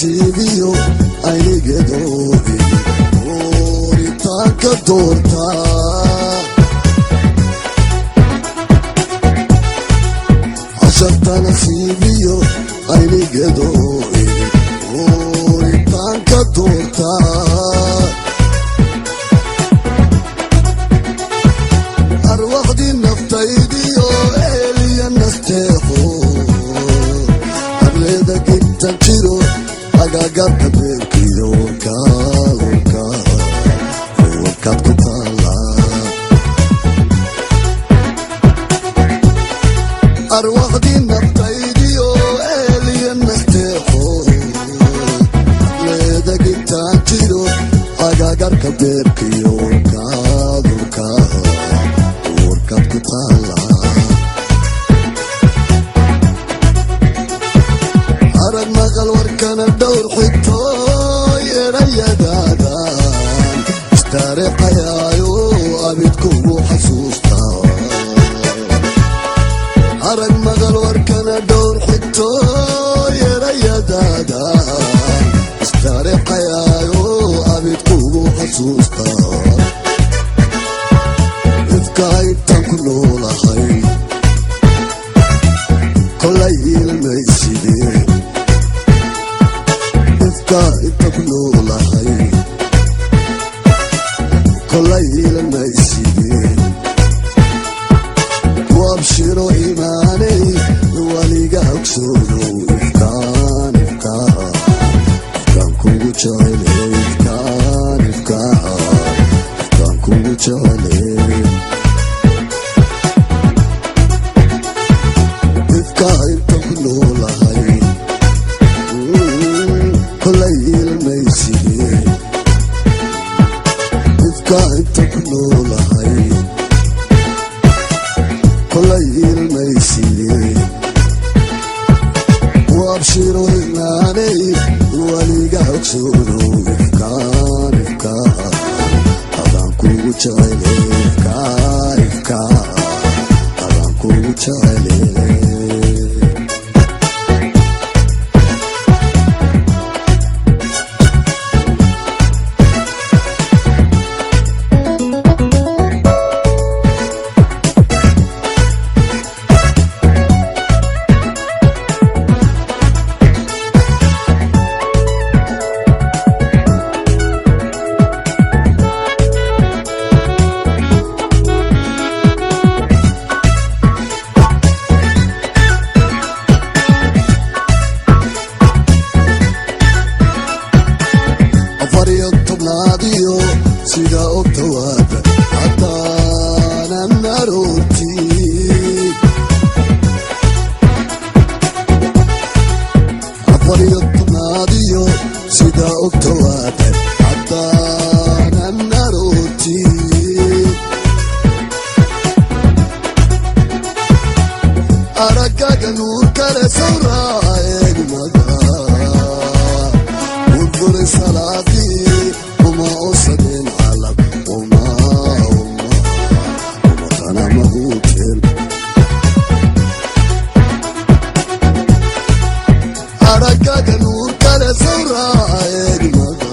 nasiibiyo aynigeedoodi dooritaanka doorta casharta nasiibiyo aynigeedoodi dooritaanka doorta arwaxdii naftaydiyo eeliya nasteexo arleeda gintan jiro agagaarka beerkiyo warkaad ku taala arwaxdii naftaydiyo eeliya nasteexo arleeda gintan jiro agagaarka beerkiyo warkaad ku taala arag maqal warkana dhowr xigto erayadaadan istaariqayaayo abidkugu xasuusta arag maqal warkana dhowr xigto erayadaadan istaariqayaayo abidkugu xasuusta ifka intaan ku noolahay kolay ilmaysidee ifka intaan ku noolahay kolay ilmaysidee wabshiro imaanay waliga ogsoono ifkaan kugu jecele ifkaan kugu jecele ifka intaan ku noolahay kolay ilmaysidee ifka intaan ku noolahay kolay ilmaysidee wabshiro imaanay waliga ogsoono ifkaan adaan kugu jecele adaan kugu jecele sida ogtawaada haddaanan aroortii afariyo tobnaadiyo sida ogtawaada haddaanan aroortii araggaga nuur kale sawraa eegmada udburi salaadii uma osadeen calab umatana maguuteen araggaga nuur kale sawraa eegmada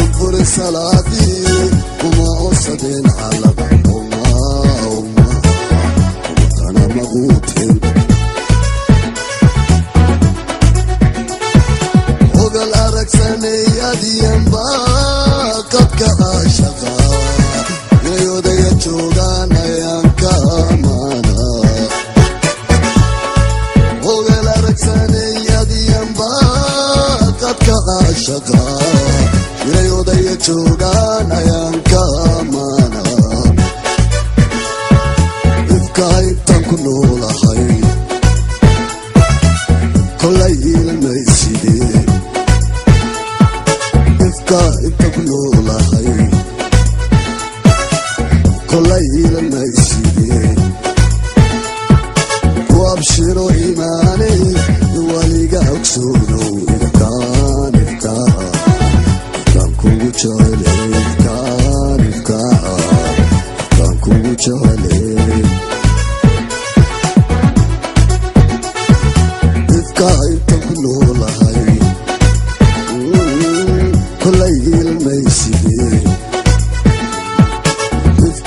udburi salaadii uma osadeen calab umatana maguuteen ogal aragsanay adiyanba qabka caashaqa inay odaya joogaan ayaan ka amaana ogal aragsanay adiyanba qabka caashaqa inay odaya joogaan ayaan ka amaana ifka intaan ku noolahay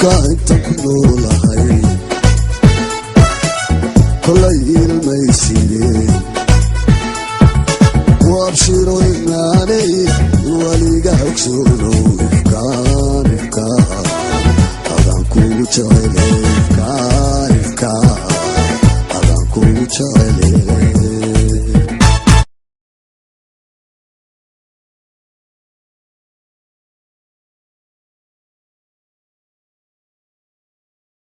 انت كنولهي كل الميسيرين وابشروا إناني الوليقة اكسونو إفكان أبان كوتشايلي